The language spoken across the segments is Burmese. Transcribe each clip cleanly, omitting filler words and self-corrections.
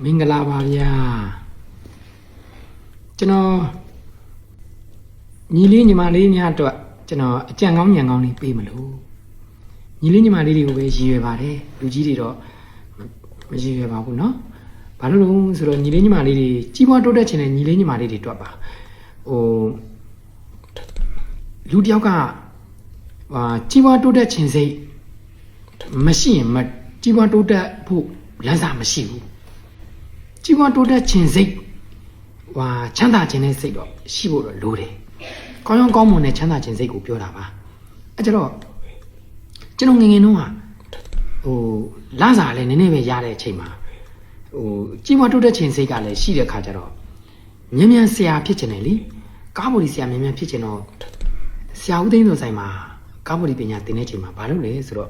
မင်္ဂလာပါဗျာကျွန်တော်ညီလေးညီမလေးများအတွက်ကျွန်တော်အကြံကောင်းဉာဏ်ကောင်းလေးပေးမလို့ညီလေးညီမလေးတွေကိုပဲရည်ရွယ်ပါတယ်လူကြီးတွေတော့မရည်ရွယ်ပါဘူးเนาะဘာလို့လဲဆိုတော့ညီလေးညီမလေးတွေကြီးပွားတိုးတက်ချင်တဲ့ညီလေးညီမလေးတွေတွက်ပါလူတယောက်ကကြီးပွားတိုးတက်ချင်စိတ်မရှိရင်ကြီးပွားတိုးတက်ဖို့လမ်းစာမရှိဘူးကြီးပွားတိုးတက်ခြင်းစိတ်ချမ်းသာခြင်းနဲ့စိတ်တော့ရှိဖို့တော့လိုတယ်။ကောင်းကောင်းမွန်တဲ့ချမ်းသာခြင်းစိတ်ကိုပြောတာပါ။အဲကြတော့ကျွန်တော်ငယ်ငယ်တုန်းကလမ်းစာလည်းနည်းနည်းပဲရတဲ့အချိန်မှာကြီးပွားတိုးတက်ခြင်းစိတ်ကလည်းရှိတဲ့ခါကျတော့မြန်မြန်ဆရာဖြစ်ချင်တယ်လေ။ကားဘော်ဒီဆရာမြန်မြန်ဖြစ်ချင်တော့ဆရာဦးသိန်းစောဆိုင်မှာကားဘော်ဒီပညာသင်တဲ့ချိန်မှာဘာလုပ်လဲဆိုတော့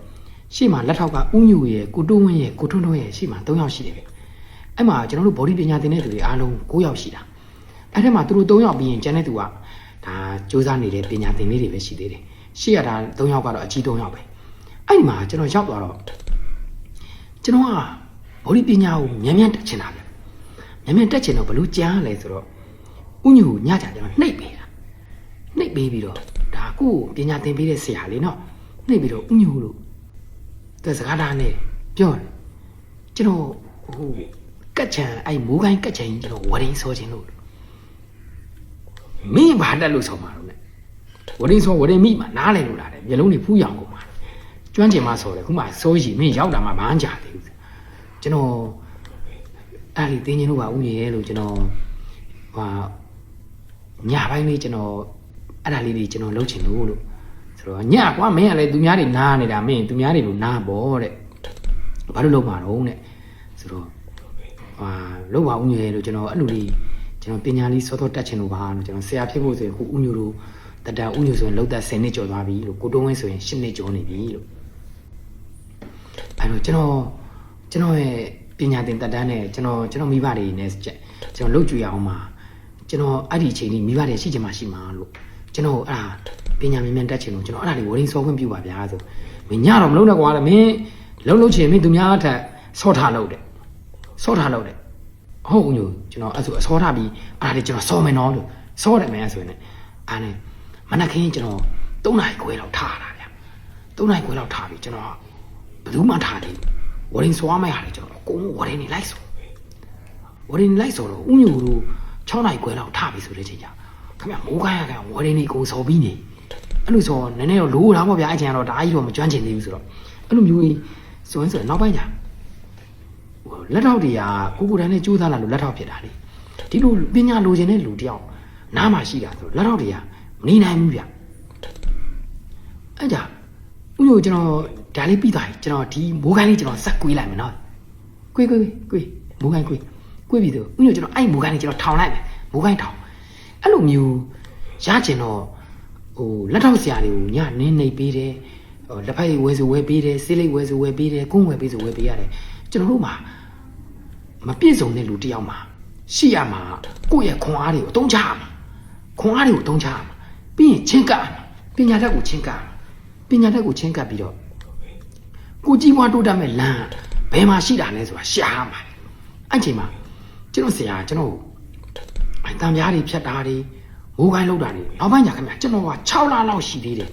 ရှေ့မှာလက်ထောက်ကဦးညိုရဲ့ကိုတိုးဝင်းရဲ့ကိုထွန်းထွန်းရဲ့ရှေ့မှာ3ယောက်ရှိတယ်ပဲ။အဲ့မှာကျွန်တော်တို့ဘော်ဒီပညာသင်တဲ့သူတွေအားလုံး9ယောက်ရှိတာအဲ့ထဲမှာသူတို့3ယောက်ပြီးရင်ကျန်တဲ့သူကဒါစူးစမ်းနေတဲ့ပညာသင်လေးတွေပဲရှိသေးတယ်ရှေ့ရတာ3ယောက်ကတော့အကြီး3ယောက်ပဲအဲ့ဒီမှာကျွန်တော်ရောက်သွားတော့ကျွန်တော်ကဘော်ဒီပညာကိုမြန်မြန်တက်ချင်တာဗျမြန်မြန်တက်ချင်တော့ဘလို့ကြားလဲဆိုတော့ဥညူညကြကျွန်တော်နှိပ်ပေးတာနှိပ်ပေးပြီးတော့ဒါကိုပညာသင်ပေးတဲ့ဆရာလေးနော်နှိပ်ပြီးတော့ဥညူလို့သူစကားသားနဲ့ပြောတယ်ကျွန်တော်ကတ်ချံအဲ့မိုးကိုင်းကတ်ချံကျွန်တော်ဝရင်းစောခြင်းလို့မင်းဘာတက်လို့ဆောင်းမှာတော့ ਨੇ ဝရင်းစောဝရင်းမိမှာနားလဲလို့လာတယ်မျက်လုံးတွေဖူးရောင်ကုန်မှာကျွမ်းကျင်မှဆော်တယ်ခုမှစိုးရီမင်းရောက်တာမှမန်းကြသေးဘူးကျွန်တော်အဲ့ဒီတင်းချင်းတို့ပါဦးရေလို့ကျွန်တော်ညပိုင်းလေးကျွန်တော်အဲ့ဒါလေးတွေကျွန်တော်လုပ်ချင်လို့ဆိုတော့ညကွာမင်းကလည်းသူများတွေနားနေတာမင်းသူများတွေလို့နားပေါ့တဲ့ဘာလို့လုပ်မှာတော့တဲ့ဆိုတော့လောက်ပါဦးညွှဲလို့ကျွန်တော်အဲ့လိုလေးကျွန်တော်ပညာလေးစောစောတက်ချင်လို့ပါလို့ကျွန်တော်ဆရာဖြစ်ဖို့ဆိုရင်ခုဦးညွှလို့တတဦးညွှဆိုရင်လောက်သက်10နှစ်ကျော်သွားပြီလို့ကိုတုံးဝင်းဆိုရင်10နှစ်ကျော်နေပြီလို့အဲ့တော့ကျွန်တော်ရဲ့ပညာသင်တက်တန်းနဲ့ကျွန်တော်မိဘတွေနဲ့ကျွန်တော်လှုပ်ကြွေအောင်မှာကျွန်တော်အဲ့ဒီအချိန်လေးမိဘတွေရှိချင်မှရှိမှာလို့ကျွန်တော်အဲ့ဒါပညာမြန်မြန်တက်ချင်လို့ကျွန်တော်အဲ့ဒါလေးဝရင်းစောခွင့်ပြုပါဗျာဆိုမင်းညတော့မလုပ်နဲ့ကွာမင်းလုံးချင်မင်းသူများအထက်စောထားလို့တဲ့စောထားလို့တဲ့ဟုတ်ဦးညိုကျွန်တော်အဲ့ဆိုအစောထားပြီးအားလေးကျွန်တော်စောမယ်နော်လို့စောတယ်မယ်ဆိုရင်အားနဲ့မနက်ခင်းကျွန်တော်3နာရီခွဲလောက်ထားတာဗျ3နာရီခွဲလောက်ထားပြီးကျွန်တော်ဘယ်သူမှထားတယ်ဝရင်းစောမရတယ်ကျွန်တော်အကုန်ဝရင်းနေလိုက်ဆိုတော့ဦးညိုတို့6နာရီခွဲလောက်ထားပြီးဆိုတဲ့ချိန်ကျခင်ဗျမိုးခိုင်းရခိုင်းဝရင်းနေကိုစောပြီးနေအဲ့လိုဆိုနည်းနည်းတော့လိုးတာပေါ့ဗျာအဲ့ချိန်ကတော့ဒါကြီးတော့မကျွမ်းကျင်သေးဘူးဆိုတော့အဲ့လိုမျိုးကြီးဆိုရင်နောက်ပိုင်းကျလက်ထောက်တွေကကိုတန်းနဲ့ကြိုးစားလာလို့လက်ထောက်ဖြစ်တာလေဒီလိုပညာလိုချင်တဲ့လူတယောက်နားမှာရှိတာဆိုလက်ထောက်တွေကမနေနိုင်ဘူးဗျအဲ့ဒါဥညိုကျွန်တော်ဒါလေးပြီးသွားပြီကျွန်တော်ဒီမိုးကိုင်းလေးကျွန်တော်ဆက်ကွေးလိုက်မယ်နော်ကွေးမိုးကိုင်းကွေးပြီးတော့ဥညိုကျွန်တော်အဲ့မိုးကိုင်းလေးကျွန်တော်ထောင်လိုက်မယ်မိုးကိုင်းထောင်အဲ့လိုမျိုးရချင်တော့လက်ထောက်ဆရာတွေကိုညနင်းနေပေးတယ်လက်ဖက်ရည်ဝဲဆိုဝဲပေးတယ်ဆေးလိပ်ဝဲဆိုဝဲပေးတယ်ကုန်းဝဲပေးဆိုဝဲပေးရတယ်ကျွန်တော်တို့မှာမပြည့်စုံတဲ့လူတယောက်မှာရှိရမှာကိုယ့်ရဲ့ခွန်အားတွေကိုအသုံးချရမှာခွန်အားတွေကိုအသုံးချရမှာပြီးရင်ချင်းကပ်ပညာတတ်ကိုချင်းကပ်ပြီးတော့ကိုကြီးပွားတိုးတက်မဲ့လမ်းဘယ်မှာရှိတာလဲဆိုတာရှားမှာအဲ့ချိန်မှာကျွန်တော်ဆရာကျွန်တော်အတန်ပြားတွေဖြတ်တာတွေမိုးကိုင်းလောက်တာတွေနောက်ပိုင်းညာခင်ဗျကျွန်တော်က6လလောက်ရှိသေးတယ်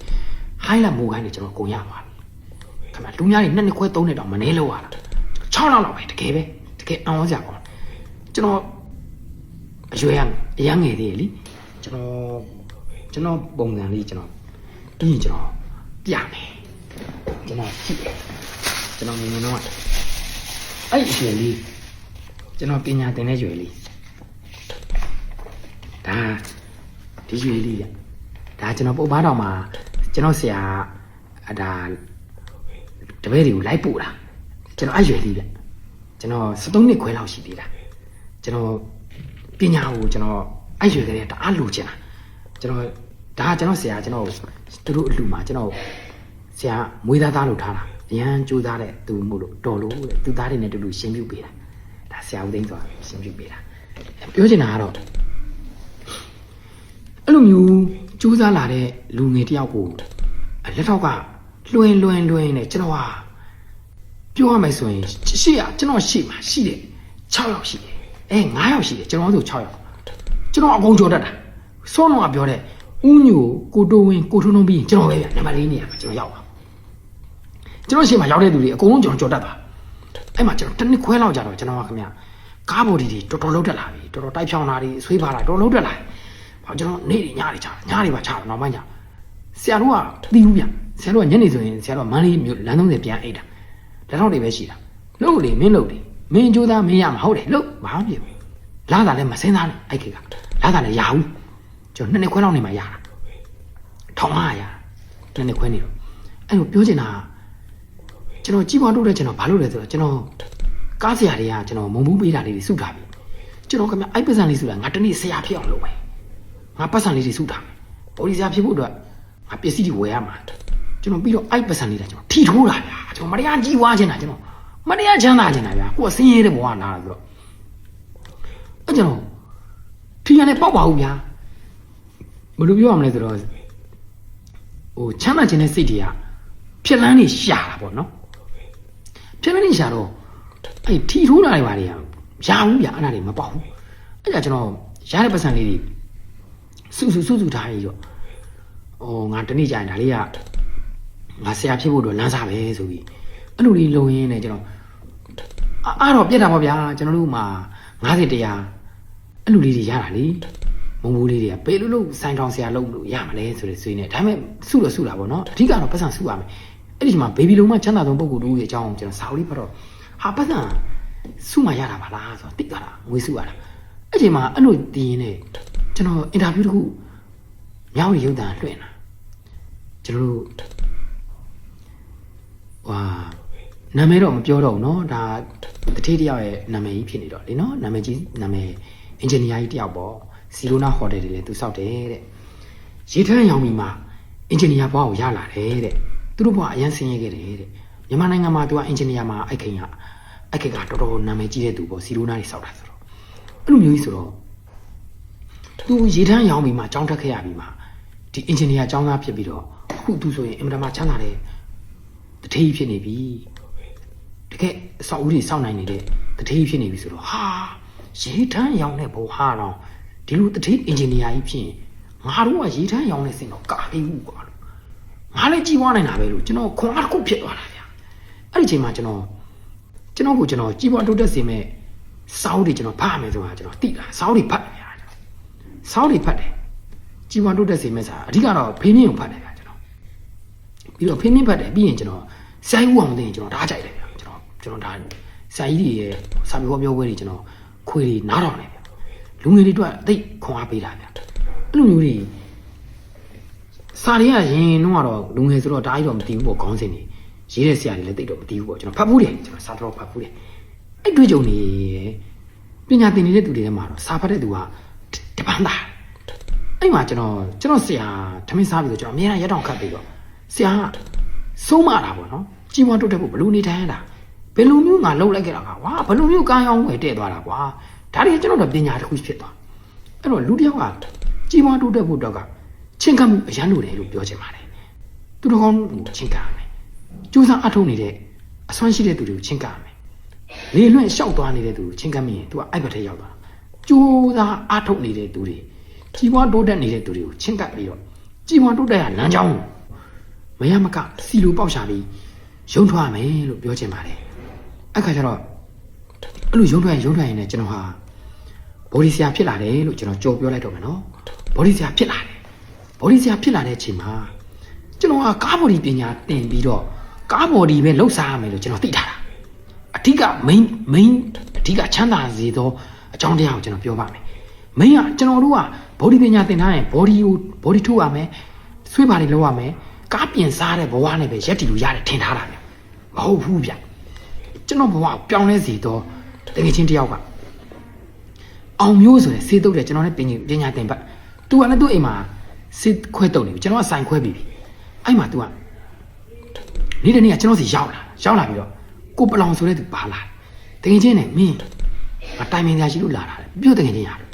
ဟိုင်းလာမိုးကိုင်းတွေကျွန်တော်ကုန်ရပါပြီခင်ဗျလူများတွေ2နှစ်ခွဲ3နှစ်တောင်မနေလို့ရတာ6လလောက်ပဲတကယ်အောင်စရာပေါ့ကျွန်တော်အရွယ်အရငယ်သေးလေကျွန်တော်ပုံစံလေးကျွန်တော်ပြီးရင်ကျွန်တော်ပြမယ်ကျွန်တော်ကြည့်ကျွန်တော်ငယ်ငယ်တော့အဲ့အရွယ်လေးကျွန်တော်ပညာသင်တဲ့ရွယ်လေးဒါဒီရွယ်လေးကဒါကျွန်တော်ပုတ်ဘာတော်မှာကျွန်တော်ဆရာဒါတပည့်တွေကိုလိုက်ပို့တာကျွန်တော်အဲ့ရွယ်လေးဗျကျွန်တော်73နှစ်ခွဲလောက်ရှိသေးတာကျွန်တော်ပညာကိုကျွန်တော်အဲ့ရွယ်ကလေးတအားလိုချင်တာကျွန်တော်ဒါကကျွန်တော်ဆရာကျွန်တော်သူတို့အလှမှာကျွန်တော်ဆရာမွေးသားလို့ထားတာအရန်ကြိုးစားတဲ့သူမို့လို့တော်လို့တဲ့သူသားတွေနဲ့တူတူရှင်းပြပေးတာဒါဆရာဦးသိန်းဆိုတာရှင်းပြပေးတာပြောချင်တာကတော့အဲ့လိုမျိုးကြိုးစားလာတဲ့လူငယ်တယောက်ကိုလက်ထောက်ကလွှဲနဲ့ကျွန်တော်ဟာပြောရမယ်ဆိုရင်ရှေ့ကကျွန်တော်ရှေ့မှာရှိတယ် 6ယောက်ရှိတယ်9ယောက်ရှိတယ်ကျွန်တော်တို့6ယောက်ကျွန်တော်အကုန်ကြော်တတ်တာစောတော့ကပြောတဲ့ဦးညိုကိုတိုးဝင်းကိုထွန်းထွန်းပြီးကျွန်တော်ပဲဗျနံပါတ်4နေရာမှာကျွန်တော်ရောက်ပါကျွန်တော်ရှေ့မှာရောက်တဲ့သူတွေအကုန်လုံးကျွန်တော်ကြော်တတ်ပါအဲ့မှာကျွန်တော်တစ်နှစ်ခွဲလောက်ကြာတော့ကျွန်တော်ကခင်ဗျကားဘော်ဒီတွေတော်တော်လုံးတက်လာပြီတော်တော်တိုက်ဖြောင်းလာပြီဆွေးပါလာတော်လုံးတက်လာပြီကျွန်တော်နေ့တွေညတွေချညတွေပါချတော့နောက်ပိုင်းကျဆရာတို့ကတီးဘူးဗျဆရာတို့ကညနေဆိုရင်ဆရာတို့ကမန်းလေးမြို့လမ်း30ပြန်အိတ်တာလက်တော့တွေပဲရှိတာလို့လေမင်းလို့လေမင်းကြိုးသားမင်းရမှာဟုတ်တယ်လို့ဘာမှမဖြစ်ဘူးလာတာလည်းမစင်းသားနဲ့အဲ့ခေတ်ကလာတာလည်းရဘူးကျွန်တော်2နှစ်ခွဲလောက်နေမှရတာ1500 2နှစ်ခွဲနေတော့အဲ့လိုပြောချင်တာကျွန်တော်ကြီးပွားတိုးတဲ့ကျွန်တော်ဘာလို့လဲဆိုတော့ကျွန်တော်ကားဆရာတွေကကျွန်တော်မုံဘူးပေးတာလေးတွေစုထားပြီကျွန်တော်ကမှအဲ့ပတ်စံလေးစုတာငါတနေ့ဆရာဖြစ်အောင်လုပ်မယ်ငါပတ်စံလေးတွေစုထားမယ်ဘော်ဒီဆရာဖြစ်ဖို့အတွက်ငါပစ္စည်းတွေဝယ်ရမှာကျွန်တော်ပြီးတော့အဲ့ပတ်စံလေးတာကျွန်တော်ထီထိုးတာဗျာကျွန်တော်မတရားကြီးွားချင်တာကျွန်တော်မတရားချမ်းသာချင်တာဗျာကိုယ်ကဆင်းရဲတဲ့ဘဝလာဆိုတော့အဲ့ကျွန်တော်ထီရနဲ့ပေါက်ပါဘူးဗျာဘယ်လိုပြောရမလဲဆိုတော့ဟိုချမ်းသာခြင်းတဲ့စိတ်တွေကဖြစ်လန်းနေရှာတာပေါ့နော်ဖြစ်လန်းနေရှာတော့အဲ့ထီထိုးတာတွေပါလေရဘူးဗျာအဲ့ဒါတွေမပေါက်ဘူးအဲ့ဒါကျွန်တော်ရတဲ့ပတ်စံလေးတွေစုထားပြီးတော့ငါတနေ့ကြာရင်ဒါလေးကငါဆရာဖြစ်ဖို့အတွက်လမ်းစားပဲဆိုပြီးအဲ့လိုလေးလုံရင်းနဲ့ကျွန်တော်အားတော့ပြက်တာပေါ့ဗျာကျွန်တော်တို့မှာ90တရားအဲ့လိုလေးတွေရတာလေမုံဘူးလေးတွေကဘယ်လိုစိုင်းထောင်ဆရာလုပ်လို့ရမလဲဆိုတဲ့ဆွေးနေဒါပေမဲ့စုတော့စုတာပေါ့နော်အဓိကတော့ပတ်စံစုရမယ်အဲ့ဒီမှာဘေဘီလုံးမချမ်းသာဆုံးပုံကိုတူရဲ့အကြောင်းကျွန်တော်စာအုပ်လေးဖတ်တော့ဟာပတ်စံစုမှရတာပါလားဆိုတော့တိတ်သွားတာငွေစုရတာအဲ့ဒီမှာအဲ့လိုတည်ရင်လည်းကျွန်တော်အင်တာဗျူးတစ်ခုမြောက်ရုပ်သံလွှင့်တာကျွန်တော်တို့နာမည်တော့မပြောတော့ဘူးเนาะဒါတတိတယောက်ရဲ့နာမည်ကြီးဖြစ်နေတော့လေเนาะနာမည်အင်ဂျင်နီယာကြီးတယောက်ပေါ့စီရိုနာဟိုတယ်တွေလည်းသူစောက်တယ်တဲ့ရေထမ်းရောင်ပြီးမှအင်ဂျင်နီယာဘွားကိုရလာတယ်တဲ့သူတို့ဘွားအရန်ဆင်းရဲခဲ့တယ်တဲ့မြန်မာနိုင်ငံမှာသူကအင်ဂျင်နီယာမှာအိုက်ခင်ကတော်တော်နာမည်ကြီးတဲ့သူပေါ့စီရိုနာတွေစောက်တာဆိုတော့အဲ့လိုမျိုးကြီးဆိုတော့သူရေထမ်းရောင်ပြီးမှကြောင်းတက်ခဲ့ရပြီးမှဒီအင်ဂျင်နီယာကျောင်းသားဖြစ်ပြီးတော့အခုသူဆိုရင်အင်မတန်မှချမ်းသာတဲ့တထေးဖြစ်နေပြီတကယ်အဆောက်အဦတွေစောင့်နိုင်နေတဲ့တထေးဖြစ်နေပြီဆိုတော့ဟာရေထမ်းရောင်တဲ့ဘိုးဟာတော့ဒီလိုတထေးအင်ဂျင်နီယာကြီးဖြစ်ရင်ငါတို့ကရေထမ်းရောင်တဲ့စင်တော့ကာပြီးဘူးကွာလို့ငါလည်းကြည်ဝါနိုင်တာပဲလို့ကျွန်တော်ခွန်အားတစ်ခုဖြစ်သွားတာဗျာအဲ့ဒီအချိန်မှာကျွန်တော်ကြည်ဝါတိုးတက်စေမဲ့စောင်းတွေကျွန်တော်ဖတ်ရမယ်ဆိုတာကျွန်တော်သိတာစောင်းတွေဖတ်တယ်ဗျာစောင်းတွေဖတ်တယ်ကြည်ဝါတိုးတက်စေမဲ့ဆိုတာအဓိကတော့ဖေးမြင့်ကိုဖတ်တယ်ဗျာကျွန်တော်ပြီးတော့ဖေးမြင့်ဖတ်တယ်ပြီးရင်ကျွန်တော်စိုင်းဦးအောင်သိရင်ကျွန်တော်ဓာတ်ကြိုက်တယ်ဗျာကျွန်တော်ဒါစာကြီးတွေရဲ့စာမေးပွဲတွေကျွန်တော်ခွေတွေနားထောင်နေဗျာလူငယ်တွေအတွက်အသိခွန်အားပေးတာဗျာအဲ့လိုမျိုးတွေစာတွေကရင်တော့လူငယ်ဆိုတော့ဒါကြီးတော့မသိဘူးပေါ့ခေါင်းစဉ်တွေရေးတဲ့ဆရာတွေလည်းသိတော့မသိဘူးပေါ့ကျွန်တော်ဖတ်ဘူးတယ်ကျွန်တော်စာတော်ဖတ်ဘူးတယ်အဲ့တွေ့ကြုံနေပညာသင်နေတဲ့သူတွေထဲမှာတော့စာဖတ်တဲ့သူကတပန်းသားအဲ့မှာကျွန်တော်ဆရာထမင်းစားပြီးတော့ကျွန်တော်အများအားရတောင်ခတ်ပြီးတော့ဆရာကဆုံးမတာပေါ့နော်ကြီးပွားတိုးတက်ဖို့ဘလို့နေထိုင်ရတာဘယ်လိုမျိုးငါလှုပ်လိုက်ခဲ့တာကွာဘယ်လိုမျိုးကားအောင်ဝယ်တဲ့သွားတာကွာဒါတွေကျွန်တော်တို့ပညာတစ်ခုဖြစ်သွားအဲ့တော့လူတစ်ယောက်ကကြီးပွားတိုးတက်ဖို့တော့ကချင်းကပ်မှုအရန်လို့တယ်လို့ပြောချင်ပါတယ်သူတို့ကောင်းချင်းကပ်မယ်ကြိုးစားအထုတ်နေတဲ့အဆွမ်းရှိတဲ့သူတွေကိုချင်းကပ်မယ်လေလွင့်လျှောက်သွားနေတဲ့သူကိုချင်းကပ်မိရင်သူကအဲ့ဘက်ထဲရောက်သွားကြိုးစားအထုတ်နေတဲ့သူတွေကြီးပွားတိုးတက်နေတဲ့သူတွေကိုချင်းကပ်ပြီးတော့ကြီးပွားတိုးတက်ရလမ်းကြောင်းမရမကစီလိုပေါက်ရှာပြီးရုံထွက်ရမယ်လို့ပြောချင်ပါတယ်အခါကျတော့အဲ့လိုရုံထွက်ရင်လည်းကျွန်တော်ဟာဘော်ဒီဆရာဖြစ်လာတယ်လို့ကျွန်တော်ကြော်ပြောလိုက်တော့မယ်နော်ဘော်ဒီဆရာဖြစ်လာတဲ့အချိန်မှာကျွန်တော်ကကားဘော်ဒီပညာသင်ပြီးတော့ကားဘော်ဒီပဲလှုပ်ရှားရမယ်လို့ကျွန်တော်သိထားတာအဓိက main အဓိကချမ်းသာစေသောအကြောင်းတရားကိုကျွန်တော်ပြောပါမယ် main ကကျွန်တော်တို့ကဘော်ဒီပညာသင်ထားရင်ဘော်ဒီထုတ်ရမယ်ဆွေးပါတွေလုပ်ရမယ်ကားပြင်စားတဲ့ဘဝနဲ့ပဲရက်တီလို့ရတယ်ထင်ထားတာဗျမဟုတ်ဘူးဗျကျွန်တော်ဘဝပြောင်းလဲစေတော့တကယ်ချင်းတယောက်ကအောင်မျိုးဆိုတဲ့စေတုတ်တယ်ကျွန်တော်လည်းပညာသင်ပတ်သူကလည်းသူ့အိမ်မှာစေခွဲတုတ်နေပြီကျွန်တော်ကဆိုင်ခွဲပြီးပြီအဲ့မှာသူကနေ့တနေ့ကကျွန်တော်စီရောက်လာပြီးတော့ကိုပလောင်ဆိုတဲ့သူပါလာတကယ်ချင်းနဲ့မင်းအတိုင်ပင်သားရှိလို့လာတာပြုတ်တကယ်ချင်းရတယ်